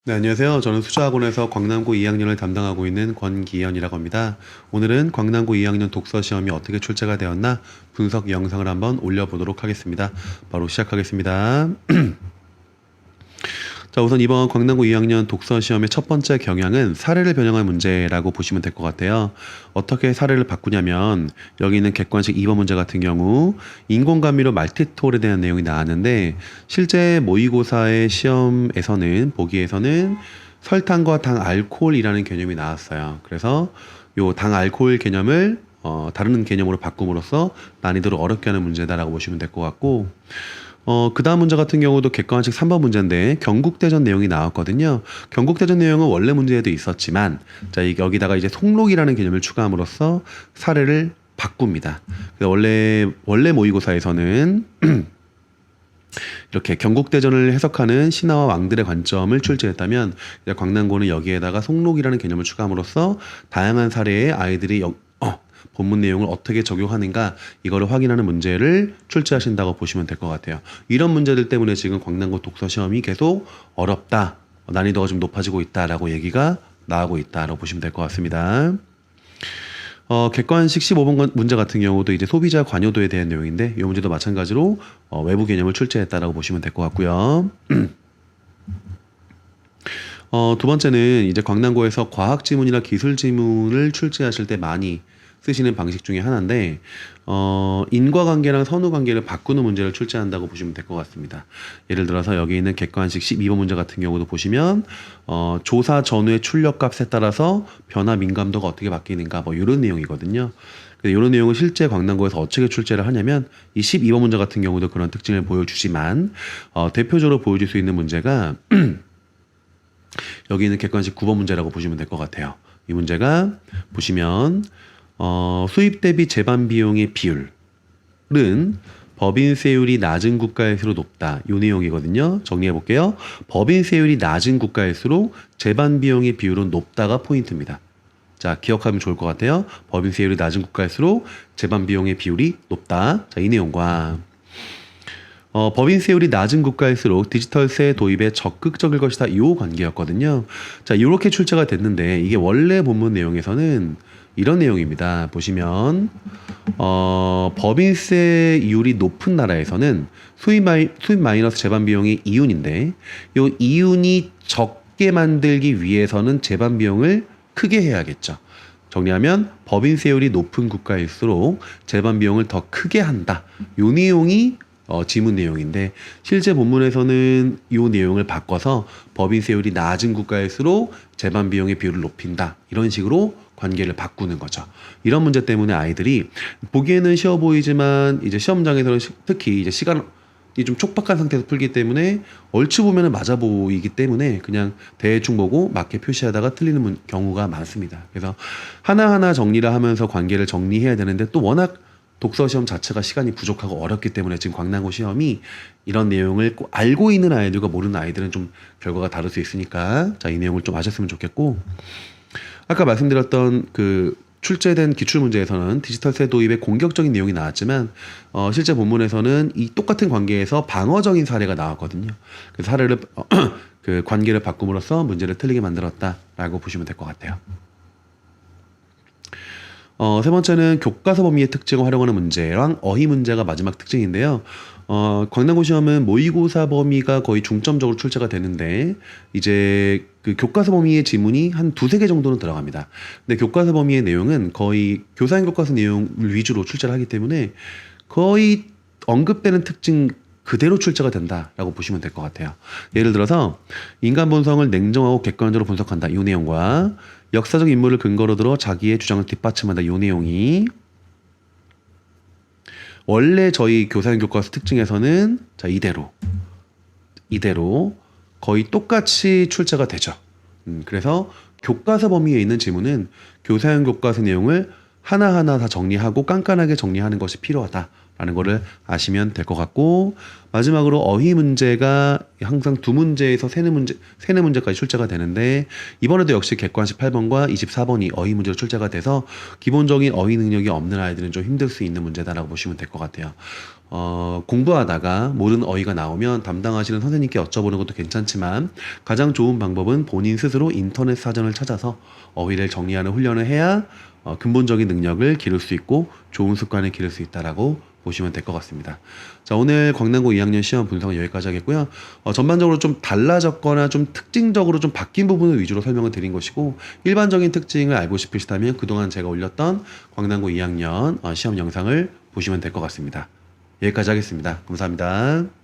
네, 안녕하세요. 저는 수자학원에서 광남고 2학년을 담당하고 있는 권기현이라고 합니다. 오늘은 광남고 2학년 독서 시험이 어떻게 출제가 되었나 분석 영상을 한번 올려보도록 하겠습니다. 바로 시작하겠습니다. 자, 우선 이번 광남고 2학년 독서 시험의 첫 번째 경향은 사례를 변형할 문제라고 보시면 될 것 같아요. 어떻게 사례를 바꾸냐면 여기 있는 객관식 2번 문제 같은 경우 인공감미료 말티톨에 대한 내용이 나왔는데 실제 모의고사의 시험에서는 보기에서는 설탕과 당 알코올이라는 개념이 나왔어요. 그래서 요 당 알코올 개념을 다른 개념으로 바꿈으로써 난이도를 어렵게 하는 문제다라고 보시면 될 것 같고 그 다음 문제 같은 경우도 객관식 3번 문제인데 경국대전 내용이 나왔거든요. 경국대전 내용은 원래 문제에도 있었지만 자, 여기다가 이제 속록이라는 개념을 추가함으로써 사례를 바꿉니다. 원래 모의고사에서는 이렇게 경국대전을 해석하는 신하와 왕들의 관점을 출제했다면 이제 광남고는 여기에다가 속록이라는 개념을 추가함으로써 다양한 사례의 아이들이 본문 내용을 어떻게 적용하는가 이거를 확인하는 문제를 출제하신다고 보시면 될 것 같아요. 이런 문제들 때문에 지금 광남고 독서 시험이 계속 어렵다, 난이도가 좀 높아지고 있다라고 얘기가 나오고 있다라고 보시면 될 것 같습니다. 객관식 15번 문제 같은 경우도 이제 소비자 관여도에 대한 내용인데 이 문제도 마찬가지로 외부 개념을 출제했다라고 보시면 될 것 같고요. 두 번째는 이제 광남고에서 과학 지문이나 기술 지문을 출제하실 때 많이 쓰시는 방식 중에 하나인데 인과관계랑 선후관계를 바꾸는 문제를 출제한다고 보시면 될 것 같습니다. 예를 들어서 여기 있는 객관식 12번 문제 같은 경우도 보시면 조사 전후의 출력값에 따라서 변화 민감도가 어떻게 바뀌는가 뭐 이런 내용이거든요. 이런 내용을 실제 광남고에서 어떻게 출제를 하냐면 이 12번 문제 같은 경우도 그런 특징을 보여주지만 대표적으로 보여줄 수 있는 문제가 여기 있는 객관식 9번 문제라고 보시면 될 것 같아요. 이 문제가 보시면 수입 대비 재반 비용의 비율은 법인세율이 낮은 국가일수록 높다. 이 내용이거든요. 정리해 볼게요. 법인세율이 낮은 국가일수록 재반 비용의 비율은 높다가 포인트입니다. 자, 기억하면 좋을 것 같아요. 법인세율이 낮은 국가일수록 재반 비용의 비율이 높다. 자, 이 내용과 법인세율이 낮은 국가일수록 디지털세 도입에 적극적일 것이다. 이 관계였거든요. 자, 이렇게 출제가 됐는데 이게 원래 본문 내용에서는 이런 내용입니다. 보시면 법인세율이 높은 나라에서는 수입 마이너스 재반 비용이 이윤인데 이 이윤이 적게 만들기 위해서는 재반 비용을 크게 해야겠죠. 정리하면 법인세율이 높은 국가일수록 재반 비용을 더 크게 한다. 이 내용이 지문 내용인데 실제 본문에서는 이 내용을 바꿔서 법인세율이 낮은 국가일수록 재반 비용의 비율을 높인다. 이런 식으로 관계를 바꾸는 거죠. 이런 문제 때문에 아이들이 보기에는 쉬워 보이지만 이제 시험장에서는 특히 이제 시간이 좀 촉박한 상태에서 풀기 때문에 얼추 보면 맞아 보이기 때문에 그냥 대충 보고 맞게 표시하다가 틀리는 경우가 많습니다. 그래서 하나하나 정리를 하면서 관계를 정리해야 되는데 또 워낙 독서 시험 자체가 시간이 부족하고 어렵기 때문에 지금 광남고 시험이 이런 내용을 꼭 알고 있는 아이들과 모르는 아이들은 좀 결과가 다를 수 있으니까 자, 이 내용을 좀 아셨으면 좋겠고 아까 말씀드렸던 그 출제된 기출문제에서는 디지털세 도입의 공격적인 내용이 나왔지만 실제 본문에서는 이 똑같은 관계에서 방어적인 사례가 나왔거든요. 그 사례를 그 관계를 바꿈으로써 문제를 틀리게 만들었다라고 보시면 될 것 같아요. 세 번째는 교과서 범위의 특징을 활용하는 문제랑 어휘 문제가 마지막 특징인데요. 광남고 시험은 모의고사 범위가 거의 중점적으로 출제가 되는데 이제 그 교과서 범위의 지문이 한 두세 개 정도는 들어갑니다. 근데 교과서 범위의 내용은 거의 교사형 교과서 내용 위주로 출제를 하기 때문에 거의 언급되는 특징 그대로 출제가 된다라고 보시면 될 것 같아요. 예를 들어서 인간 본성을 냉정하고 객관적으로 분석한다. 이 내용과 역사적 인물을 근거로 들어 자기의 주장을 뒷받침한다. 이 내용이 원래 저희 교사형 교과서 특징에서는 자, 이대로 거의 똑같이 출제가 되죠. 그래서 교과서 범위에 있는 지문은 교사형 교과서 내용을 하나하나 다 정리하고 깐깐하게 정리하는 것이 필요하다라는 거를 아시면 될 것 같고 마지막으로 어휘 문제가 항상 두 문제에서 세네 문제까지 출제가 되는데 이번에도 역시 객관식 8번과 24번이 어휘 문제로 출제가 돼서 기본적인 어휘 능력이 없는 아이들은 좀 힘들 수 있는 문제다라고 보시면 될 것 같아요. 공부하다가 모르는 어휘가 나오면 담당하시는 선생님께 여쭤보는 것도 괜찮지만 가장 좋은 방법은 본인 스스로 인터넷 사전을 찾아서 어휘를 정리하는 훈련을 해야 근본적인 능력을 기를 수 있고 좋은 습관을 기를 수 있다라고 보시면 될 것 같습니다. 자, 오늘 광남고 2학년 시험 분석은 여기까지 하겠고요. 전반적으로 좀 달라졌거나 좀 특징적으로 좀 바뀐 부분을 위주로 설명을 드린 것이고 일반적인 특징을 알고 싶으시다면 그동안 제가 올렸던 광남고 2학년 시험 영상을 보시면 될 것 같습니다. 여기까지 하겠습니다. 감사합니다.